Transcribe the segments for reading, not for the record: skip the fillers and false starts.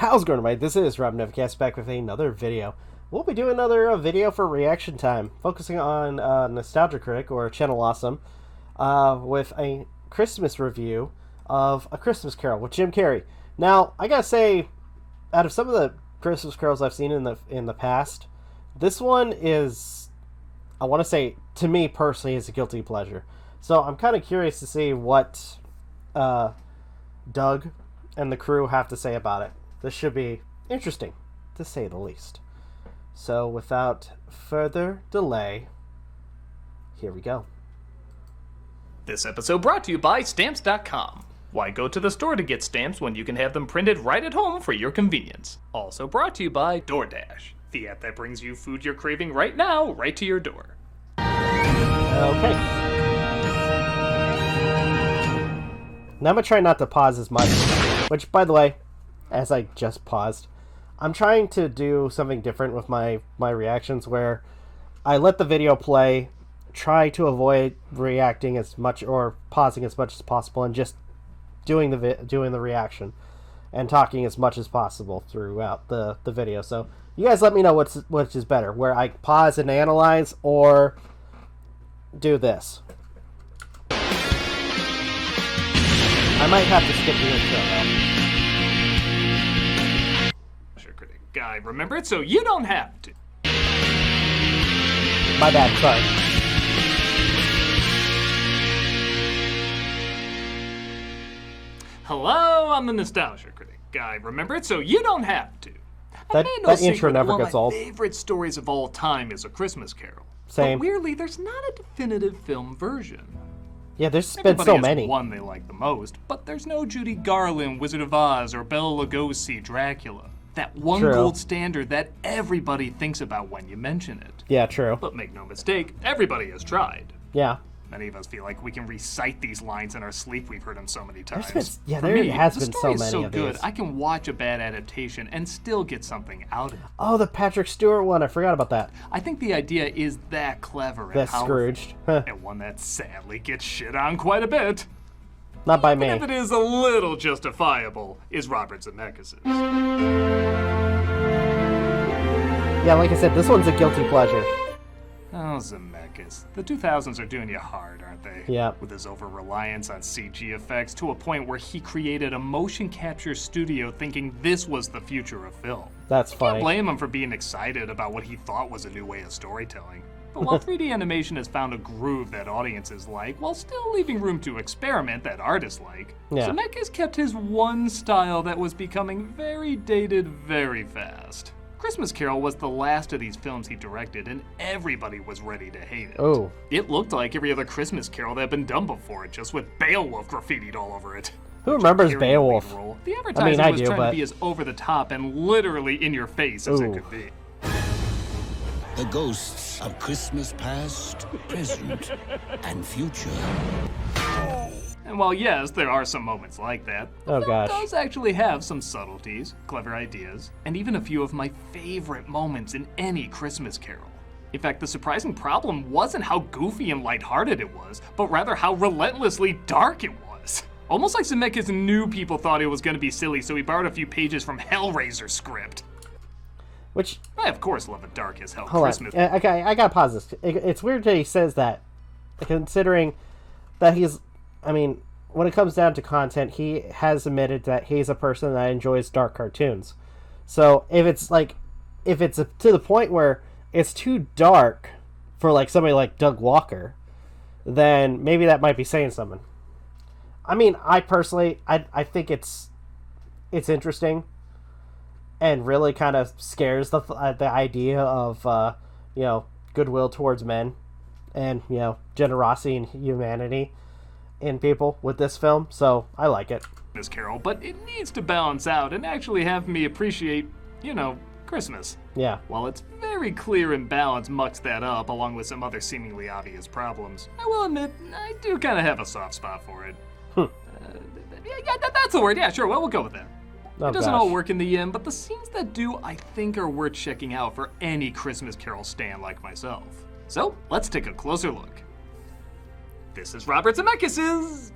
How's it going, everybody? This is Rob Novakast back with another video. We'll be doing another video for reaction time, focusing on Nostalgia Critic, or Channel Awesome, with a Christmas review of A Christmas Carol with Jim Carrey. Now, I gotta say, out of some of the Christmas carols I've seen in the past, this one is, I want to say, to me personally, is a guilty pleasure. So I'm kind of curious to see what Doug and the crew have to say about it. This should be interesting, to say the least. So without further delay, here we go. This episode brought to you by Stamps.com. Why go to the store to get stamps when you can have them printed right at home for your convenience? Also brought to you by DoorDash, the app that brings you food you're craving right now, right to your door. Okay. Now I'm going to try not to pause as much, which, by the way, as I just paused, I'm trying to do something different with my reactions, where I let the video play, try to avoid reacting as much or pausing as much as possible, and just doing the reaction and talking as much as possible throughout the video. So you guys let me know which is better, where I pause and analyze, or do this. I might have to skip the intro though. Critic guy, remember it so you don't have to. My bad, sorry. Hello, I'm the Nostalgia Critic guy, remember it so you don't have to. That intro never gets old. One of my favorite stories of all time is A Christmas Carol. Same. But weirdly, there's not a definitive film version. Yeah, there's been Everybody so has many. one they like the most, but there's no Judy Garland, Wizard of Oz, or Bela Lugosi, Dracula. That one True. gold standard that everybody thinks about when you mention it. Yeah, true. But make no mistake, everybody has tried. Yeah. Many of us feel like we can recite these lines in our sleep. We've heard them so many times. There has been so many so of good, these. I can watch a bad adaptation and still get something out of it. Oh, the Patrick Stewart one. I forgot about that. I think the idea is that clever and That's powerful, Scrooged. and one that sadly gets shit on quite a bit. Not by me. If it is a little justifiable, is Robert Zemeckis'. Yeah, like I said, this one's a guilty pleasure. Oh, Zemeckis. The 2000s are doing you hard, aren't they? Yeah. With his over-reliance on CG effects to a point where he created a motion capture studio thinking this was the future of film. That's funny. Can't blame him for being excited about what he thought was a new way of storytelling. But while 3D animation has found a groove that audiences like, while still leaving room to experiment that artists like, Yeah. Zemeckis kept his one style that was becoming very dated very fast. Christmas Carol was the last of these films he directed, and everybody was ready to hate it. Oh. It looked like every other Christmas Carol that had been done before it, just with Beowulf graffitied all over it. Who remembers Beowulf? The advertising I was do, trying but to be as over the top and literally in your face as it could be. The ghosts of Christmas past, present, and future. And while yes, there are some moments like that, the Oh, film gosh. does actually have some subtleties, clever ideas, and even a few of my favorite moments in any Christmas Carol. In fact, the surprising problem wasn't how goofy and lighthearted it was, but rather how relentlessly dark it was. Almost like Zemeckis knew people thought it was going to be silly, so he borrowed a few pages from Hellraiser's script. Which, I, of course, love a dark as hell hold Christmas. on. Okay, I gotta pause this. It's weird that he says that, considering that he's, I mean, when it comes down to content, he has admitted that he's a person that enjoys dark cartoons. So if it's to the point where it's too dark for like somebody like Doug Walker, then maybe that might be saying something. I mean, I personally, I think it's interesting, and really kind of scares the idea of you know, goodwill towards men, and, you know, generosity and humanity in people with this film. So I like it. Miss Carol, but it needs to balance out and actually have me appreciate, you know, Christmas. Yeah. While it's very clear and balanced mucks that up along with some other seemingly obvious problems, I will admit I do kind of have a soft spot for it. That's the word. Yeah, sure. Well, we'll go with that. Oh, it doesn't gosh. all work in the end, but the scenes that do, I think, are worth checking out for any Christmas Carol stan like myself. So let's take a closer look. This is Robert Zemeckis'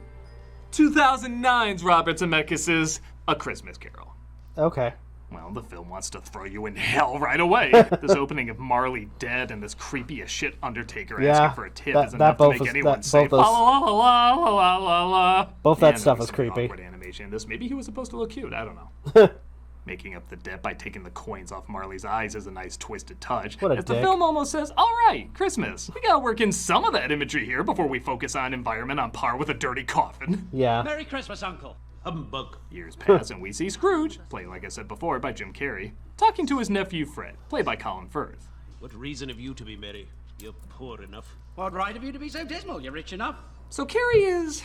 2009's Robert Zemeckis' A Christmas Carol. Okay. Well, the film wants to throw you in hell right away. This opening of Marley dead and this creepy as shit Undertaker asking for a tip is enough to make anyone say la la la la la la la. Both that stuff is creepy. Awkward animation in this. Maybe he was supposed to look cute. I don't know. Making up the debt by taking the coins off Marley's eyes is a nice twisted touch. What a as dick. the film almost says, all right, Christmas. We gotta work in some of that imagery here before we focus on environment on par with a dirty coffin. Yeah. Merry Christmas, Uncle. Humbug. Years pass and we see Scrooge, played like I said before by Jim Carrey, talking to his nephew Fred, played by Colin Firth. What reason have you to be merry? You're poor enough. What right have you to be so dismal? You're rich enough. So Carrey is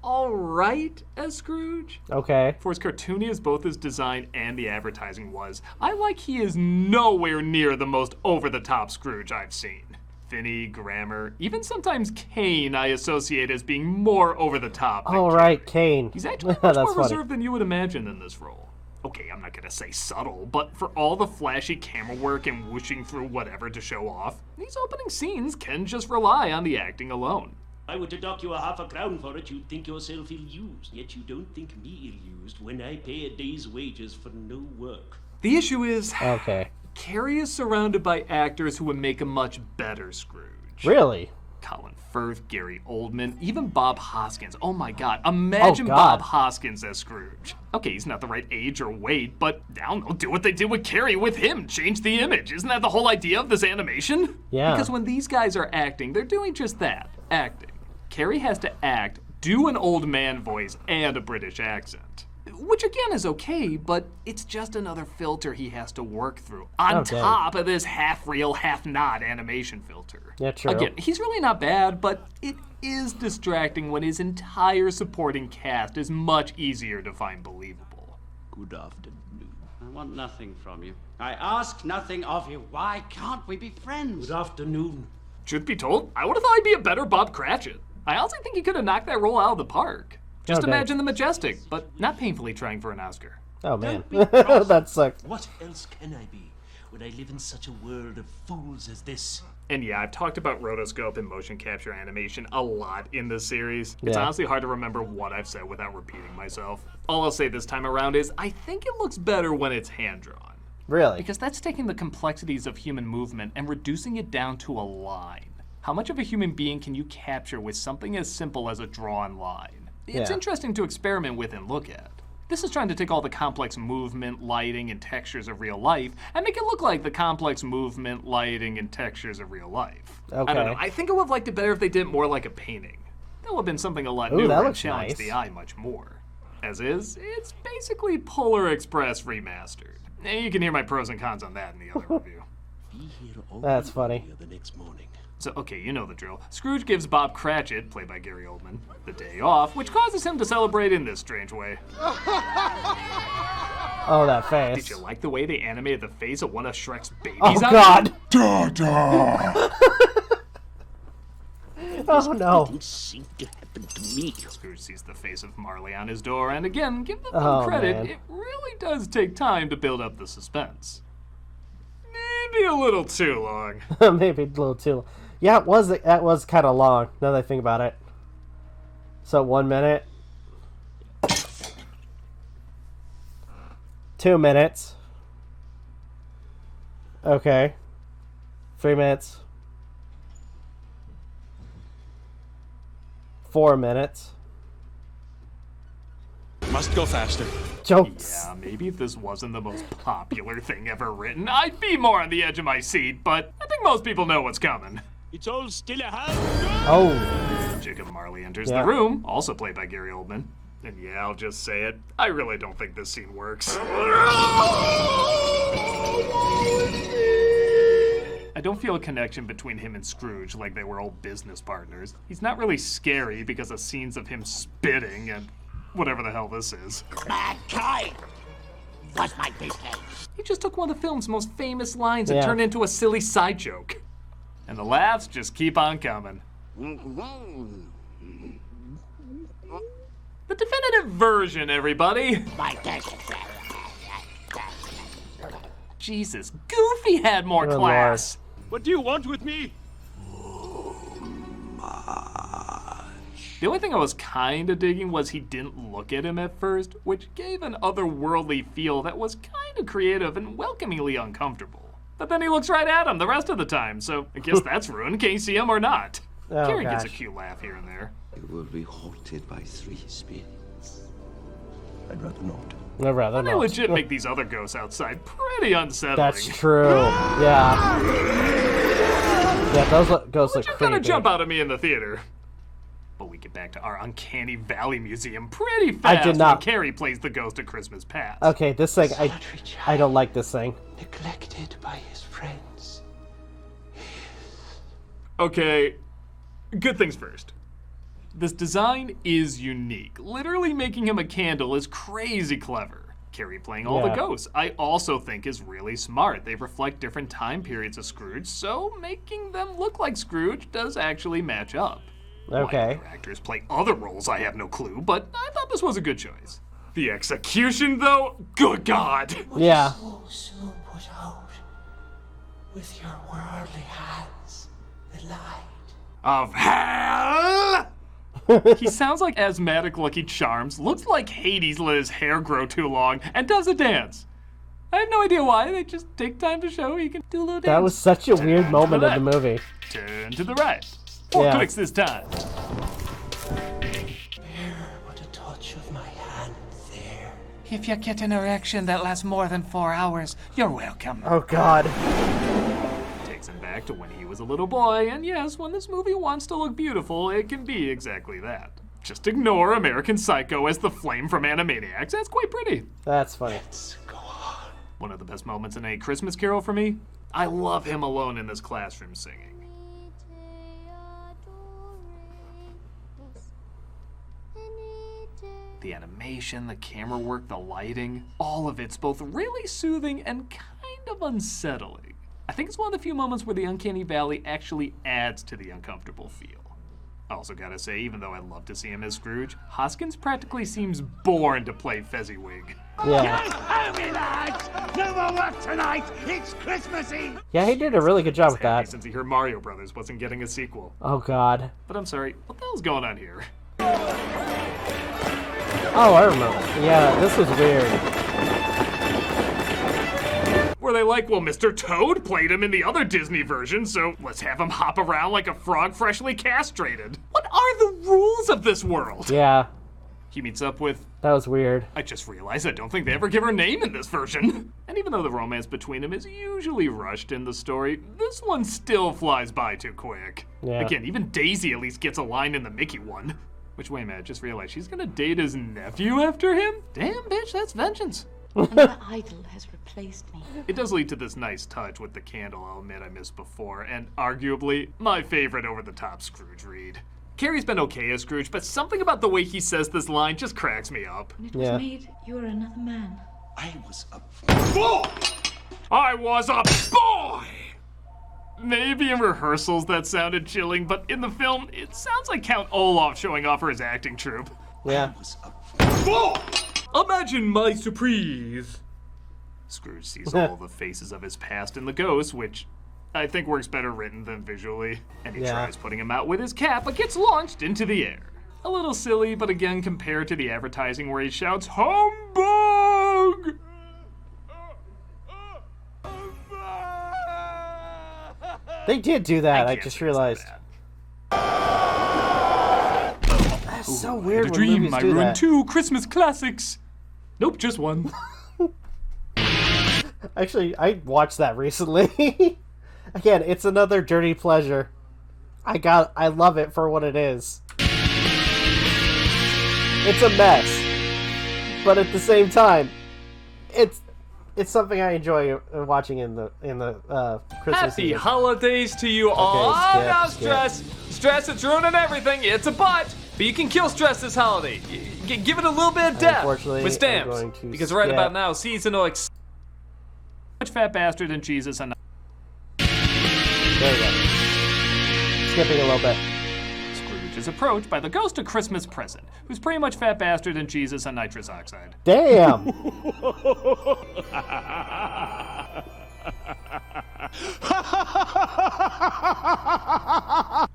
alright as Scrooge. Okay. For as cartoony as both his design and the advertising was, I like he is nowhere near the most over-the-top Scrooge I've seen. Finney, Grammer, even sometimes Kane I associate as being more over-the-top than All right, Kane. He's actually much more funny. reserved than you would imagine in this role. Okay, I'm not gonna say subtle, but for all the flashy camera work and whooshing through whatever to show off, these opening scenes can just rely on the acting alone. If I were to dock you £0.50 for it, you'd think yourself ill-used. Yet you don't think me ill-used when I pay a day's wages for no work. The issue is, Okay. Carrey is surrounded by actors who would make a much better Scrooge. Really? Colin Firth, Gary Oldman, even Bob Hoskins. Oh my god, imagine Oh, God. Bob Hoskins as Scrooge. Okay, he's not the right age or weight, but I don't know, do what they did with Carrey with him. Change the image. Isn't that the whole idea of this animation? Yeah. Because when these guys are acting, they're doing just that, acting. Carrey has to act, do an old man voice, and a British accent. Which again is okay, but it's just another filter he has to work through. On Oh, dang. top of this half-real, half-not animation filter. Yeah, true. Again, he's really not bad, but it is distracting when his entire supporting cast is much easier to find believable. Good afternoon. I want nothing from you. I ask nothing of you. Why can't we be friends? Good afternoon. Truth be told, I would have thought he'd be a better Bob Cratchit. I also think he could have knocked that role out of the park. Just Oh, dang. imagine the Majestic, but not painfully trying for an Oscar. Oh, man. Don't be cross. That sucked. What else can I be when I live in such a world of fools as this? And yeah, I've talked about rotoscope and motion capture animation a lot in this series. It's Yeah. honestly hard to remember what I've said without repeating myself. All I'll say this time around is I think it looks better when it's hand-drawn. Really? Because that's taking the complexities of human movement and reducing it down to a line. How much of a human being can you capture with something as simple as a drawn line? It's Yeah. interesting to experiment with and look at. This is trying to take all the complex movement, lighting, and textures of real life and make it look like the complex movement, lighting, and textures of real life. Okay. I don't know. I think I would have liked it better if they did it more like a painting. That would have been something a lot Ooh, newer that and looks challenged nice. the eye much more. As is, it's basically Polar Express remastered. You can hear my pros and cons on that in the other review. Be here all That's funny. the next morning. So, okay, you know the drill. Scrooge gives Bob Cratchit, played by Gary Oldman, the day off, which causes him to celebrate in this strange way. Oh, that face. Did you like the way they animated the face of one of Shrek's babies? Oh, on God. it? Oh, no. Didn't seem to happen to me. Scrooge sees the face of Marley on his door, and again, give the film Oh, credit, man. it really does take time to build up the suspense. Maybe a little too long. Maybe a little too. Yeah, that was kind of long. Now that I think about it. So 1 minute. 2 minutes. Okay. 3 minutes. 4 minutes. Must go faster. Jokes. Yeah, maybe if this wasn't the most popular thing ever written, I'd be more on the edge of my seat, but I think most people know what's coming. It's all still a hand. Oh. Jacob Marley enters Yeah. the room, also played by Gary Oldman. And yeah, I'll just say it, I really don't think this scene works. I don't feel a connection between him and Scrooge like they were old business partners. He's not really scary because of scenes of him spitting and whatever the hell this is. Mankind was my business. He just took one of the film's most famous lines and Yeah. turned it into a silly side joke. And the laughs just keep on coming. The definitive version, everybody. My business. Jesus, Goofy had more Good class. What do you want with me? The only thing I was kinda digging was he didn't look at him at first, which gave an otherworldly feel that was kinda creative and welcomingly uncomfortable. But then he looks right at him the rest of the time, so I guess that's ruined. Can you see him or not? Oh, Carrie gets a gosh. cute laugh here and there. You will be haunted by 3 spirits. I'd rather not. No, rather They not. legit make these other ghosts outside pretty unsettling. That's true. Yeah. Yeah, those ghosts look Which are creepy. gonna jump out at me in the theater. But we get back to our Uncanny Valley Museum pretty fast did not- when Carrie plays the Ghost of Christmas Past. Okay, this thing, Solitary I don't like this thing. Neglected by his friends. Okay, good things first. This design is unique. Literally making him a candle is crazy clever. Carrie playing all the Yeah. ghosts, I also think is really smart. They reflect different time periods of Scrooge, so making them look like Scrooge does actually match up. Why Okay. other actors play other roles, I have no clue, but I thought this was a good choice. The execution, though, good God! Yeah. So soon put out with your worldly hands the light. Of hell! He sounds like asthmatic Lucky Charms, looks like Hades let his hair grow too long, and does a dance. I have no idea why, they just take time to show he can do a little dance. That was such a weird Turn moment to in the left. movie. Turn to the right. 4 Yeah. clicks this time. Bear but a touch of my hand there. If you get an erection that lasts more than 4 hours, you're welcome. Oh god. Takes him back to when he was a little boy, and yes, when this movie wants to look beautiful, it can be exactly that. Just ignore American Psycho as the flame from Animaniacs. That's quite pretty. That's funny. Let's go on. One of the best moments in a Christmas Carol for me. I love him alone in this classroom singing. The animation, the camera work, the lighting, all of it's both really soothing and kind of unsettling. I think it's one of the few moments where the Uncanny Valley actually adds to the uncomfortable feel. I also gotta say, even though I'd love to see him as Scrooge, Hoskins practically seems born to play Fezziwig. Yeah. Home, lads! No more work tonight! It's Christmas Eve! Yeah, he did a really good job with Happy that. since he heard Mario Brothers wasn't getting a sequel. Oh god. But I'm sorry, what the hell's going on here? Oh, I remember. Yeah, this was weird. Were they like, well, Mr. Toad played him in the other Disney version, so let's have him hop around like a frog freshly castrated. What are the rules of this world? Yeah, He meets up with, that was weird. I just realized I don't think they ever give her a name in this version. And even though the romance between them is usually rushed in the story, this one still flies by too quick. Yeah. Again, even Daisy at least gets a line in the Mickey one. Which, wait a minute, just realized she's gonna date his nephew after him? Damn, bitch, that's vengeance. Another idol has replaced me. It does lead to this nice touch with the candle I'll admit I missed before, and arguably my favorite over-the-top Scrooge read. Carrie's been okay as Scrooge, but something about the way he says this line just cracks me up. When it was Yeah. made, you were another man. I was a Boy! I was a boy! Maybe in rehearsals that sounded chilling, but in the film, it sounds like Count Olaf showing off for his acting troupe. Yeah. Boy! Imagine my surprise! Scrooge sees all the faces of his past in the ghost, which I think works better written than visually. And he Yeah. tries putting him out with his cap, but gets launched into the air. A little silly, but again, compared to the advertising where he shouts, Humbug! They did do that, I can't just say it's realized. bad. That's so I weird had a when dream movies I do ruined that. 2 Christmas classics. Nope, just one. Actually, I watched that recently. Again, it's another dirty pleasure. I love it for what it is. It's a mess. But at the same time, it's something I enjoy watching in the Christmas Happy season. holidays to you all. skip, Now skip. stress. Stress, it's ruining everything. It's a but you can kill stress this holiday. Give it a little bit of depth Unfortunately, with I'm stamps. going to Because right skip. about now, seasonal Much fat bastard and Jesus and There we go. Skipping a little bit. Scrooge is approached by the ghost of Christmas Present, who's pretty much fat bastard and Jesus and nitrous oxide. Damn!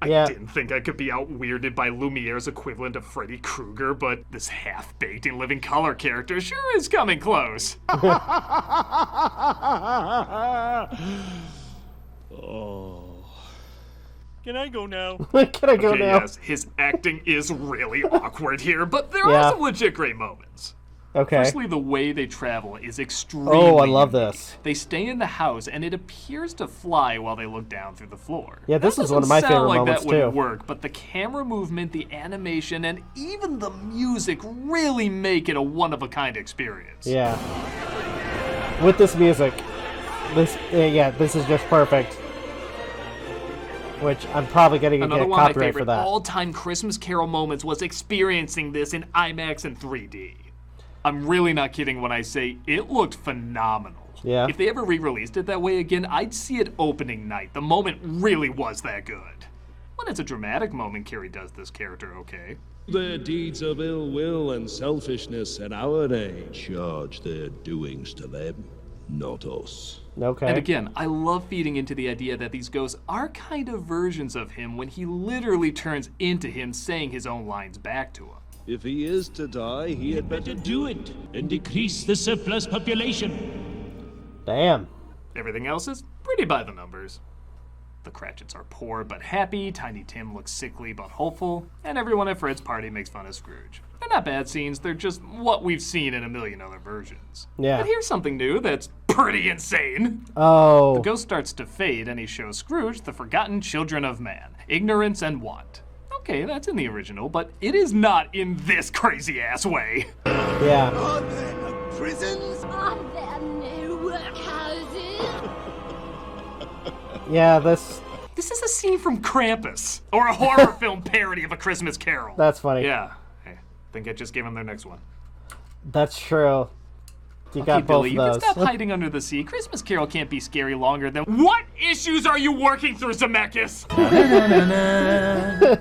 Yeah. I didn't think I could be out-weirded by Lumiere's equivalent of Freddy Krueger, but this half-baked and living color character sure is coming close. Can I go now? Can I go Okay, now? yes, his acting is really awkward here, but there Yeah. are some legit great moments. Okay. Firstly, the way they travel is extremely Oh, I love unique. this. They stay in the house, and it appears to fly while they look down through the floor. Yeah, this That is one of my doesn't sound favorite like moments, that would too. work, but the camera movement, the animation, and even the music really make it a one-of-a-kind experience. Yeah. With this music, this is just perfect. Which I'm probably gonna get Another one of my copyright for favorite that. all-time Christmas Carol moments was experiencing this in IMAX and 3D. I'm really not kidding when I say it looked phenomenal. Yeah. If they ever re-released it that way again, I'd see it opening night. The moment really was that good. When it's a dramatic moment, Carrie does this character okay. Their deeds of ill will and selfishness at our age charge their doings to them, not us. Okay. And again, I love feeding into the idea that these ghosts are kind of versions of him when he literally turns into him saying his own lines back to him. If he is to die, he had better Do it and decrease the surplus population. Damn. Everything else is pretty by the numbers. The Cratchits are poor but happy, Tiny Tim looks sickly but hopeful, and everyone at Fred's party makes fun of Scrooge. They're not bad scenes, they're just what we've seen in a million other versions. Yeah. But here's something new that's pretty insane. Oh. The ghost starts to fade and he shows Scrooge the forgotten children of man, ignorance and want. Okay, that's in the original, but it is not in this crazy-ass way. Yeah. Are there no prisons? Are there no workhouses? Yeah, this. This is a scene from Krampus, or a horror film parody of A Christmas Carol. That's funny. Yeah. Hey, think I just gave them their next one. That's true. You Okay, got both Billy, of you can those. stop hiding under the sea. Christmas Carol can't be scary longer than... What issues are you working through, Zemeckis?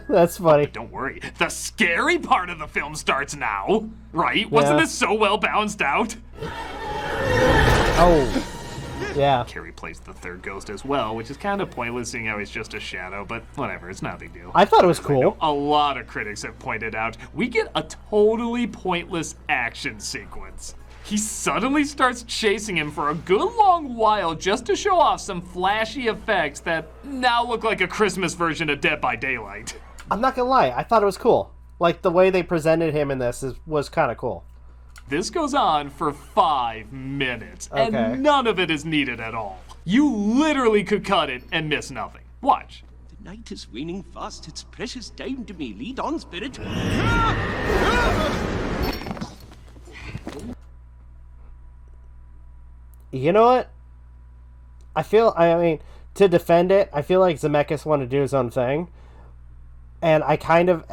That's funny. Don't worry, the scary part of the film starts now, right? Wasn't Yeah. this so well balanced out? Oh. Yeah. Carrie plays the third ghost as well, which is kind of pointless seeing how he's just a shadow, but whatever, it's not a big deal. I thought it was cool. A lot of critics have pointed out, we get a totally pointless action sequence. He suddenly starts chasing him for a good long while just to show off some flashy effects that now look like a Christmas version of Dead by Daylight. I'm not gonna lie. I thought it was cool. Like, the way they presented him in this was kind of cool. This goes on for 5 minutes, Okay. and none of it is needed at all. You literally could cut it and miss nothing. Watch. The night is waning fast. It's precious time to me. Lead on, spirit. You know what? I mean, to defend it, I feel like Zemeckis wanted to do his own thing. And I kind of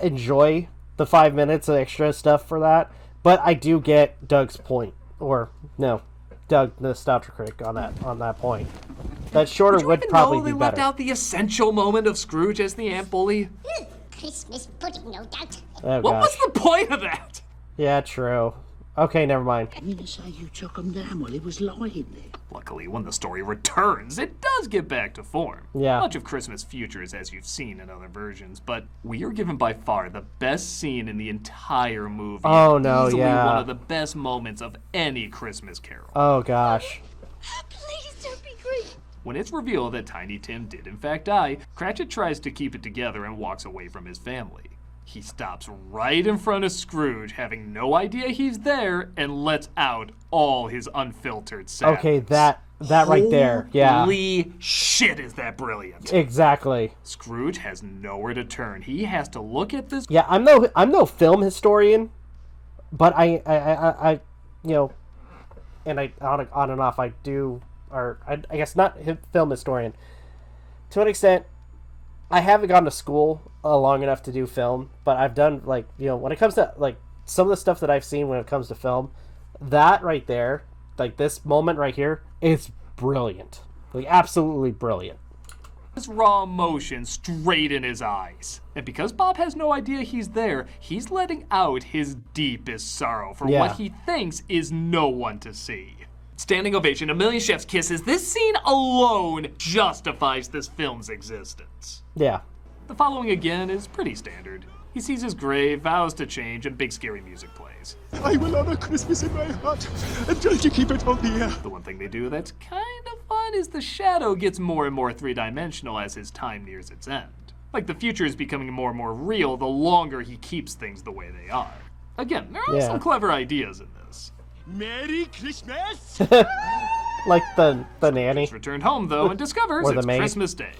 enjoy the 5 minutes of extra stuff for that. But I do get Doug's point. Or, no, Doug, the Nostalgia Critic, on that point. That shorter Did you would even probably know be they left better. out the essential moment of Scrooge as the ant bully? Christmas pudding, no doubt. Oh, What gosh. was the point of that? Yeah, true. Okay, never mind. I mean to say you took him down while he was lying there. Luckily, when the story returns, it does get back to form. Yeah. Much of Christmas futures as you've seen in other versions, but we are given by far the best scene in the entire movie. Oh, no, Easily yeah. one of the best moments of any Christmas Carol. Oh, gosh. Please don't be creepy. When it's revealed that Tiny Tim did in fact die, Cratchit tries to keep it together and walks away from his family. He stops right in front of Scrooge, having no idea he's there, and lets out all his unfiltered sadness. Okay, that right there. Yeah. Holy shit, is that brilliant. Exactly. Scrooge has nowhere to turn. He has to look at this. Yeah, I'm no film historian, but I you know, and I on and off I do, or I guess not film historian. To an extent, I haven't gone to school long enough to do film, but I've done, like, you know, when it comes to, like, some of the stuff that I've seen when it comes to film, that right there, like, this moment right here, is brilliant. Like, absolutely brilliant. This raw emotion straight in his eyes. And because Bob has no idea he's there, he's letting out his deepest sorrow for Yeah. what he thinks is no one to see. Standing ovation, a million chef's kisses. This scene alone justifies this film's existence. Yeah. The following again is pretty standard. He sees his grave, vows to change, and big scary music plays. I will honor Christmas in my heart until you keep it on the air. The one thing they do that's kind of fun is the shadow gets more and more three-dimensional as his time nears its end. Like the future is becoming more and more real the longer he keeps things the way they are. Again, there are some clever ideas in this. Merry Christmas! Like the nanny. He's returned home, though, and discovers Or the it's maid. Christmas Day.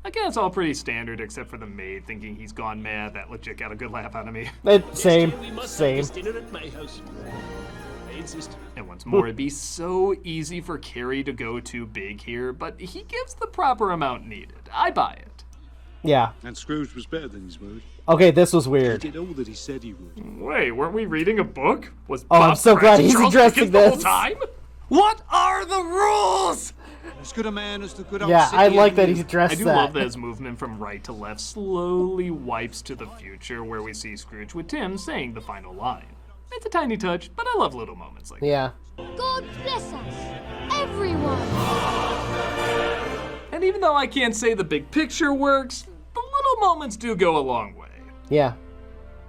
Again, it's all pretty standard, except for the maid thinking he's gone mad. That legit got a good laugh out of me. Same. We must Same. have this dinner at my house. I insist. And once more, it'd be so easy for Carrie to go too big here, but he gives the proper amount needed. I buy it. Yeah. And Scrooge was better than his word. Okay, this was He weird. did all that he said he would. Wait, weren't we reading a book? Was Oh, I'm Bob so glad Cratchit he's Charles addressing Dickens the whole this. time? What are the rules? As good a man as the good old Yeah, city I like that is. he addressed I do that. love that his movement from right to left slowly wipes to the future, where we see Scrooge with Tim saying the final line. It's a tiny touch, but I love little moments like that. Yeah. God bless us, everyone. And even though I can't say the big picture works, the little moments do go a long way. Yeah.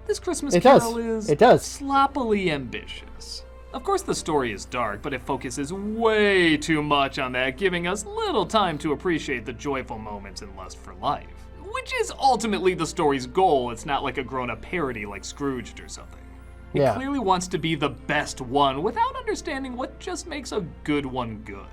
This Christmas It does. Carol is It does. sloppily ambitious. Of course, the story is dark, but it focuses way too much on that, giving us little time to appreciate the joyful moments in Lust for Life. Which is ultimately the story's goal. It's not like a grown-up parody like Scrooged or something. It Yeah. clearly wants to be the best one without understanding what just makes a good one good.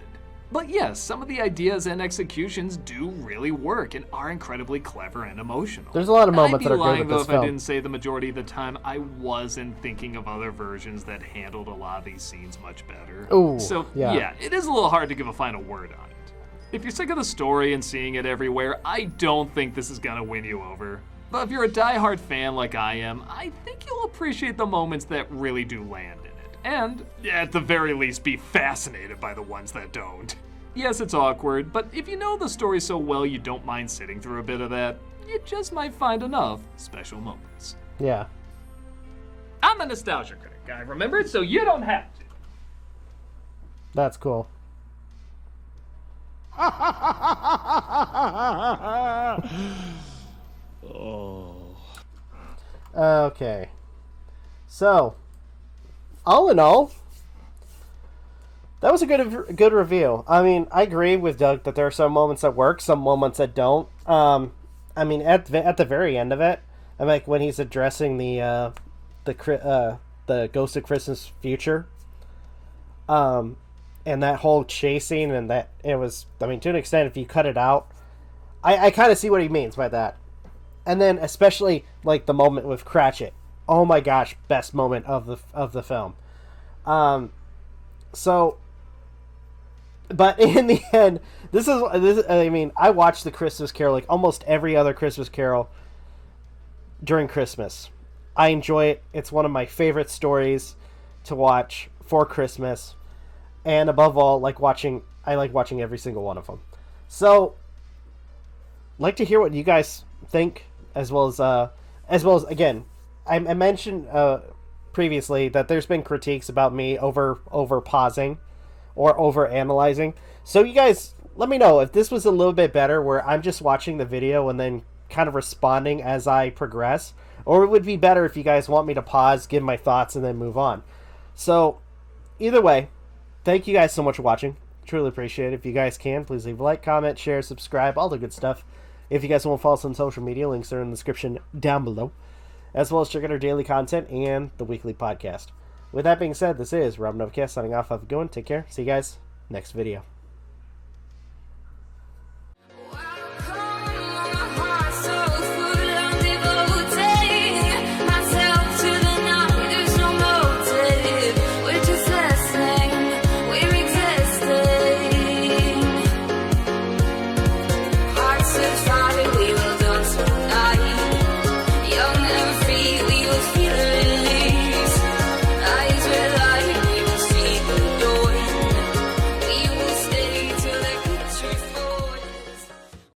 But yes, some of the ideas and executions do really work and are incredibly clever and emotional. There's a lot of moments I'd that be are good lying with though this if I film. didn't say the majority of the time I wasn't thinking of other versions that handled a lot of these scenes much better. Ooh, So yeah. it is a little hard to give a final word on it. If you're sick of the story and seeing it everywhere, I don't think this is gonna win you over. But if you're a diehard fan like I am, I think you'll appreciate the moments that really do land in it. And, at the very least, be fascinated by the ones that don't. Yes, it's awkward, but if you know the story so well you don't mind sitting through a bit of that, you just might find enough special moments. Yeah. I'm a nostalgia critic guy, remember? So you don't have to. That's cool. Okay. So, all in all, that was a good review. I mean, I agree with Doug that there are some moments that work, some moments that don't. I mean, at the very end of it, I mean, like when he's addressing the Ghost of Christmas Future, and that whole chasing and that it was. I mean, to an extent, if you cut it out, I kind of see what he means by that. And then especially like the moment with Cratchit. Oh my gosh, best moment of the film. So, but in the end, this. I mean, I watched the Christmas Carol like almost every other Christmas Carol during Christmas. I enjoy it. It's one of my favorite stories to watch for Christmas, and above all, I like watching every single one of them. So, like to hear what you guys think, as well as again, I mentioned previously that there's been critiques about me over pausing or over analyzing. So you guys, let me know if this was a little bit better, where I'm just watching the video and then kind of responding as I progress, or it would be better if you guys want me to pause, give my thoughts, and then move on. So either way, thank you guys so much for watching. Truly appreciate it. If you guys can, please leave a like, comment, share, subscribe, all the good stuff. If you guys want to follow us on social media, links are in the description down below, as well as check out our daily content and the weekly podcast. With that being said, this is Rob Novakast signing off. Have a good one. Take care. See you guys next video.